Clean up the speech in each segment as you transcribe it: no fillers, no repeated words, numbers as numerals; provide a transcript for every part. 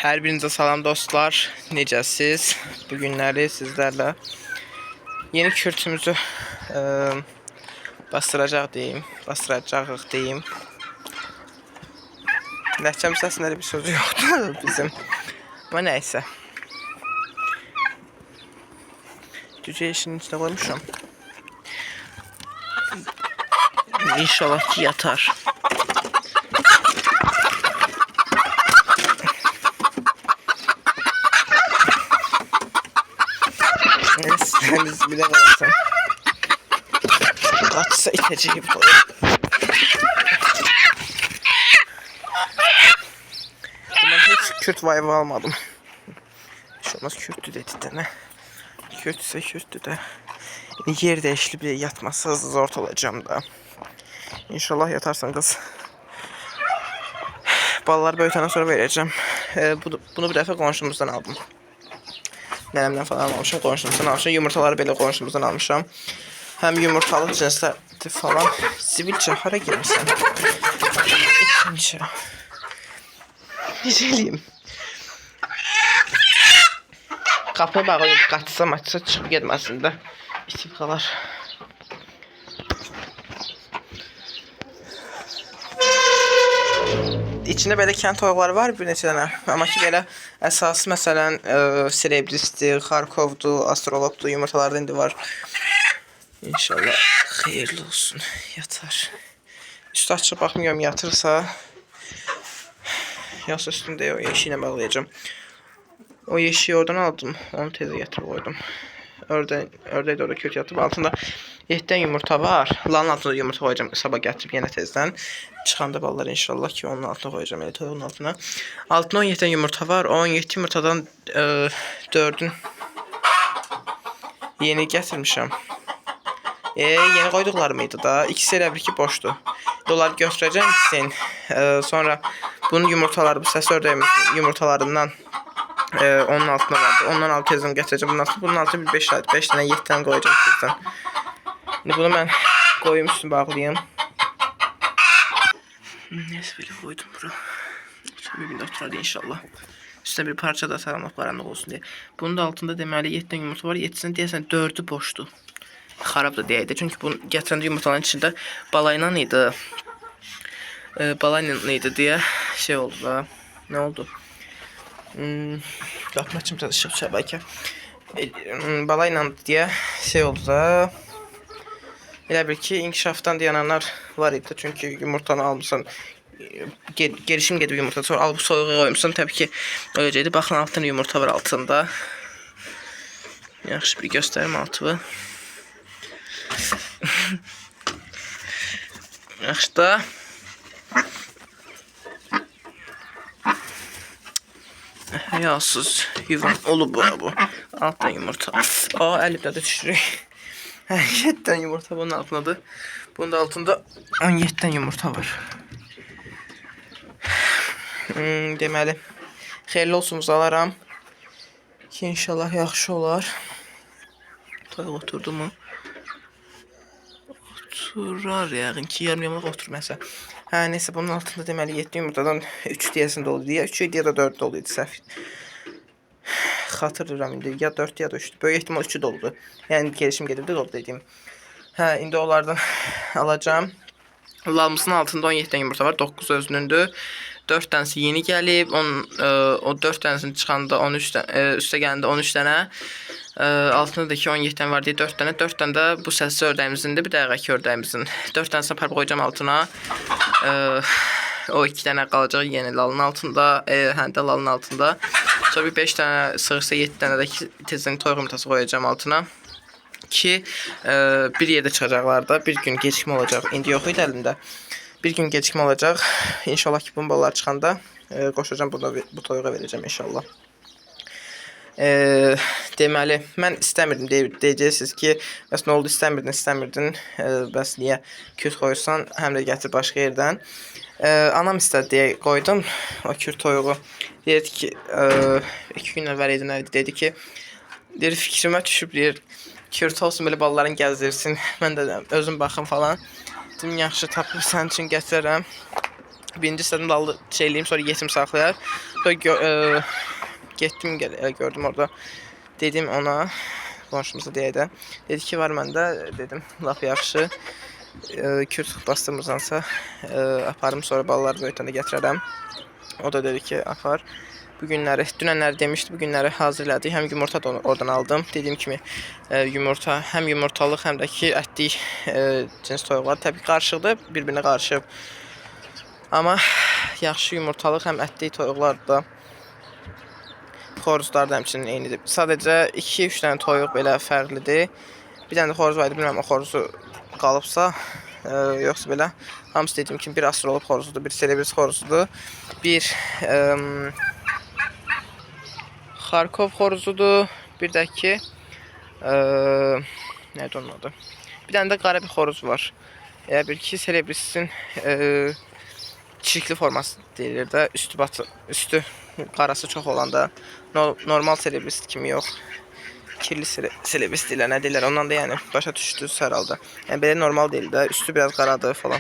Hər birinizə salam dostlar. Necəsiz? Bu günləri sizlərlə yeni kürtümüzü bastıracağıq deyim. Ləhcəm səsində bir sözü yoxdur bizim. Amma nəysə. Cücə işinin içində qoymuşam. İnşallah ki yatar. Siz bile kalırsan kaçsa iteceğim falan. Ben hiç Kürt vibe almadım. Hiç olmaz Kürt'tü dedi de ne. Kürt'se Kürt'tü de. Yer değişli bir yatmazsa zor olacağım da. İnşallah yatarsan kız. Ballar böyütenden sonra vereceğim. Bunu bir defa komşumuzdan aldım. Nənəmdən falan almışam, qonşumuzdan almışam. Yumurtaları belə qonşumuzdan almışam. Həm yumurtalı cinslərdir falan. Sivilcə, hara girmişsən? İkinci. Necə eləyim? Qapını bağlayıb, qaçsa çıxıb getməsin də. İtib qalar. İçində belə kənd toyuqları var bir neçə dənə. Amma ki belə əsası məsələn Serebrisdir, Xarkovdur, Astrologdur, yumurtalarda indi var. İnşallah xeyirli olsun, yatar. Üstü açıq baxmıyorum yatırsa. Yoxsa üstündə o yeşiyi ilə bağlayacağım. O yeşiyi oradan aldım, onu tezə gətirib qoydum. Ördək də orada kötü yatıb. Altında 7 yumurta var. Lanın altında yumurta koyacağım. Sabah gətirib yenə tezdən. Çıxanda ballar inşallah ki onun altına koyacağım. Yəni toyuğun altına. Altına 17 yumurta var. 17 yumurtadan 4'ün yeni gətirmişəm. Yeni koyduklar mıydı da? İkisi elə bir ki boşdur. Dolar götürəcəm ikisini. Sonra bunun yumurtaları, bu səs ördəyimin yumurtalarından onun altına vardı. Ondan altı tezden getireceğim. Bunun altına bir 5 tane 7 tane koyacağım tezden. Şimdi bunu ben koyayım üstüne bağlayayım. Neyse böyle koydum bura. Bir de oturardı inşallah. Üstüne bir parça da atarım karanlık olsun diye. Bunun da altında deməli 7 tane yumurta var. 7'sinin deyəsən 4'ü boşdu. Xarab da deyəydi. Çünkü bunu gətirəndə yumurtaların içində balayla idi. Balayla idi diye şey oldu da. Ne oldu? Qapını çalışıb şəbəkə. Balayla deyə şey oldu da. Elə bir ki inkişafdan dayananlar var idi. Çünki yumurtanı almışsan gelişim gedib yumurta sonra al bu soyuğa qoymuşsan təbii ki öləcəkdi. Baxın altında yumurta var altında. Yaxşı bir göstərim altını. Yaxşı da. Yağsız yuvan olub bu. Alttan yumurta. Əlimdə də düşürük. 7 tane yumurta bunun altındadır. Bunun da altında 17 tane yumurta var. Deməli xeyirli olsun alaram. Ki inşallah yaxşı olar. Toyuq oturdu mu? Oturar yəqin ki yarım yamalıq oturmasa. Neyse bunun altında deməli 7 yumurtadan 3 deyəsin dolu deyə. 3 ya da 4 doluydu səhv. Xatırlayıram indi ya 4 ya da 3. Böyük ehtimal 3'ü doludur. Yəni gelişim gedibdi dolu dediyim. İndi onlardan alacağım. Lamısının altında 17 tane yumurta var. 9 özünündür. 4 tanesi yeni gəlib. O 4 tanesini çıxanda 13 tane, üstə gələndə 13 tane. Altında da ki 17 tane var deyə 4 tane. 4 tane də bu səsli ördəyimizin bir dəqiqəki ördəyimizin. 4 tanesini parça qoyacağım altına. O 2 tane qalacaq yeni lalın altında. Həm də lalın altında. Sonra bir 5 tane sığırsa 7 tane də tezdən toyuq yumurtası qoyacağım altına. Ki bir yerdə çıxacaqlar da. Bir gün gecikmə olacaq. İndi yox idi əlində. Bir gün gecikmə olacaq. İnşallah ki bombalar çıxanda qoşacağım bu toyuğa verəcəm inşallah. Deməli mən istəmirdim deyəcəksiniz ki, bəs nə oldu istəmirdin. Bəs niyə kürt qoyursan, həm də gətir başqa yerdən. Anam istədi deyə qoydum o kürt toyuğu. Deyirdi ki 2 gün əvvəl idi nə idi, dedi ki fikrimə düşüb deyir. Kürt olsun belə balların gəzdirsin. Mən də özüm baxım falan. Dedim yaxşı tapıb sənin üçün gətirərəm. Birinci istədim dalı şeyləyim, sonra yetim saxlayar. Sonra getdim, gördüm orada. Dedim ona, qonşumuza deyək də. Dedi ki, var məndə, dedim, lap yaxşı. Kürt bastırmırsansa aparım, sonra balaları böyütəndə gətirərəm. O da dedi ki, apar. Bugünləri, dünənləri demişdi, bugünləri hazırladı. Həm yumurta da oradan aldım. Dediyim kimi yumurta, həm yumurtalıq, həm də ki ətlik cins toyuqlar təbii qarışıqdır, bir-birinə qarışıb. Amma yaxşı yumurtalıq, həm ətlik toyuqlar da, xoruzlar da həmçinin eynidir. Sadəcə 2-3 dənə toyuq belə fərqlidir. Bir dənə də xoruz var idi, bilmirəm o xoruzu qalıbsa, yoxsa belə. Hamısı dediyim kimi bir astrolog xoruzudur, bir selebris xoruzudur, bir Xarkov xoruzudur, bir də ki, nədir onun adı? Bir dənə də qara bir xoruz var. Elə bir ki, selebrisin çirkli forması deyilir də, üstü qarası çox olanda, normal selebris kimi yox. Kirli selebris deyirlər, nə deyirlər, ondan da yəni başa düşdünüz hər halda. Yəni belə normal deyil də, üstü biraz qaradır falan.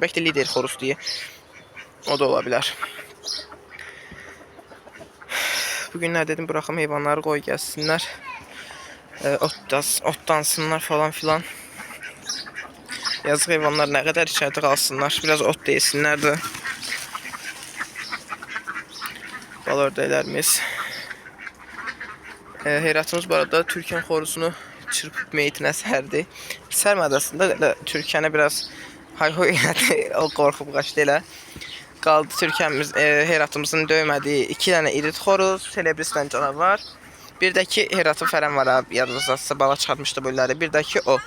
Bəlkə də lider xoruz deyə, o da ola bilər. Bugünlər dedim, bıraxım heyvanları qoy gəlsinlər, otlansınlar falan filan. Yazıq heyvanlar nə qədər içərdə qalsınlar, biraz ot da yesinlər də. Bal ördəklərimiz. Heyratımız bu arada Türkən xoruzunu çırpıb meyitinə sərdi. Sərmədi aslında, Türkənə biraz hay-hoy elədi, o qorxub qaçdı elə. Qaldı Türkənimiz, heyratımızın döymədiyi 2 dənə irit xoruz, selebrisdən canavar. Bir də ki, heyratı fərən var abi, yadınızdasa bala çıxartmışdı bu illəri. Bir də ki, o.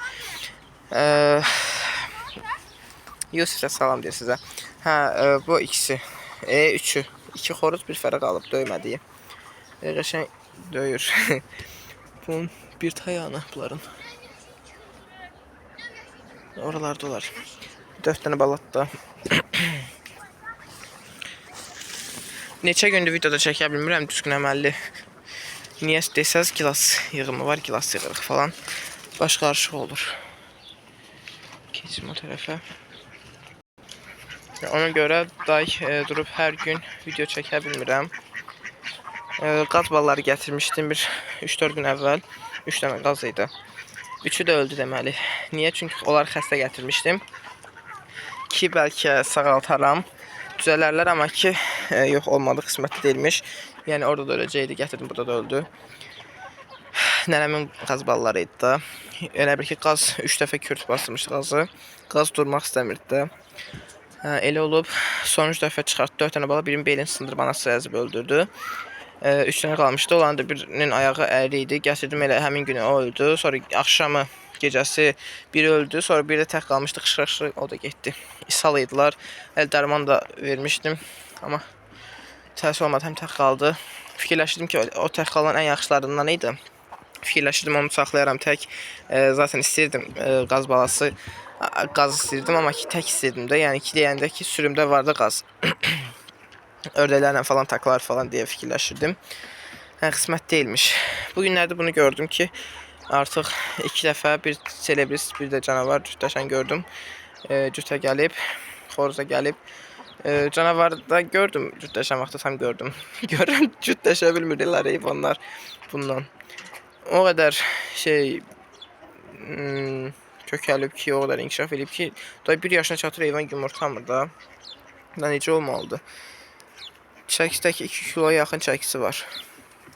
Yusifə salam deyir sizə. Hə, bu ikisi. Üçü. 2 xoruz, bir fərə qalıb döymədiyi. Qəşəng döyür. Bunun bir tayağını bunların. Oralarda olar. 4 dənə balatda. Neçə gündür videoda çəkə bilmirəm, düzgün əməlli. Niyə desəz, gilas yığımı var, gilas yığırıq falan. Baş qarışıq olur. Keçim o tərəfə. Ona görə durub hər gün video çəkə bilmirəm. Qaz balları gətirmişdim bir 3-4 gün əvvəl. 3 dənə qaz idi. 3-ü də öldü deməli. Niyə? Çünki onları xəstə gətirmişdim. Ki, bəlkə sağaltaram. Düzələrlər, amma ki, yox olmadı, qismətli deyilmiş. Yəni, orada da öləcəkdi, gətirdim, burada da öldü. Nənəmin qaz balları idi da. Elə bir ki, qaz 3 dəfə kürt basırmışdı qazı. Qaz durmaq istəmirdi də. Elə olub, sonuncu dəfə çıxartdı 4 dənə bala, birinin belini sındırıb anası əzib öldürdü. 3 dənə qalmışdı, olan da birinin ayağı əyri idi. Gətirdim, elə həmin günü o öldü. Sonra axşamı, gecəsi biri öldü, sonra biri də tək qalmışdı, xışırıq, o da getdi. İshal idilər, əl dərman da vermişdim, amma təəssüf olmadı, həm tək qaldı. Fikirləşdim ki, o tək qalan ən yaxşılarından idi. Fikirləşdim, onu saxlayaram tək. Zaten istəyirdim qaz balası, qaz istəyirdim, amma ki, tək istəyirdim də. Yəni ki, deyəndə ki, sürümdə vardı qaz. Ördəklərlə falan taklar falan deyə fikirləşirdim. Qismət deyilmiş. Bugünlərdə bunu gördüm ki, artıq 2 dəfə bir selebris, bir də canavar cütləşən gördüm. Cütə gəlib, xoruza gəlib. Canavarda gördüm, cütləşən vaxtı tam gördüm. Görürəm, cütləşə bilmirlər heyvanlar bundan. O qədər şey kökəlib ki, o qədər inkişaf edib ki, 1 yaşına çatır heyvan yumurtlamır da. Necə olmalıdır? Çəkisdəki 2 kiloya yaxın çəkisi var.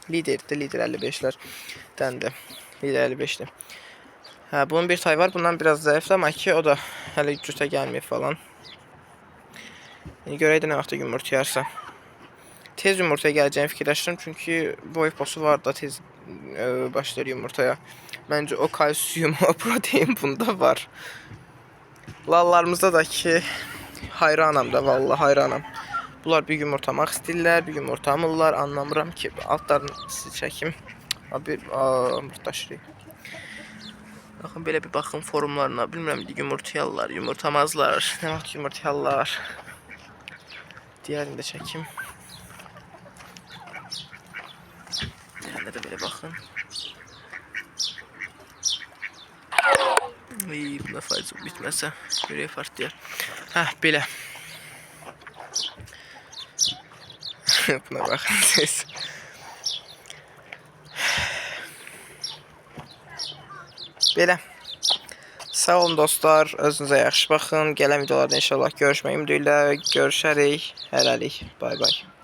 Liderdir, lider 55'lərdəndir. Lider 55'dir. Bunun bir tay var, bundan biraz zəifdir, amma ki, o da hələ cütə gəlməyib falan. Görəydə nə vaxtda yumurtayarsa. Tez yumurtaya gələcəyini fikirləşirəm, çünki boy posu var da tez başlayır yumurtaya. Məncə o kalsiyum, o protein bunda var. Lallarımızda da ki, hayranam da, vallahi hayranam. Bunlar bir yumurtamaq istəyirlər, bir yumurtamırlar, anlamıram ki, altlarını sizi çəkim. Mırtdaşırıq. Baxın, belə bir baxın forumlarına, bilmirəm, yumurtayarlar, yumurtamazlar, nə vaxt yumurtayarlar. Diğerini də çəkim. Yəni də belə baxın. Bunda faiz bitməsə, görək partlayar. Belə. Buna baxın siz. Belə. Sağ olun dostlar. Özünüzə yaxşı baxın. Gələn videolarda inşallah görüşmək ümidi ilə görüşərik. Hələlik. Bay bay.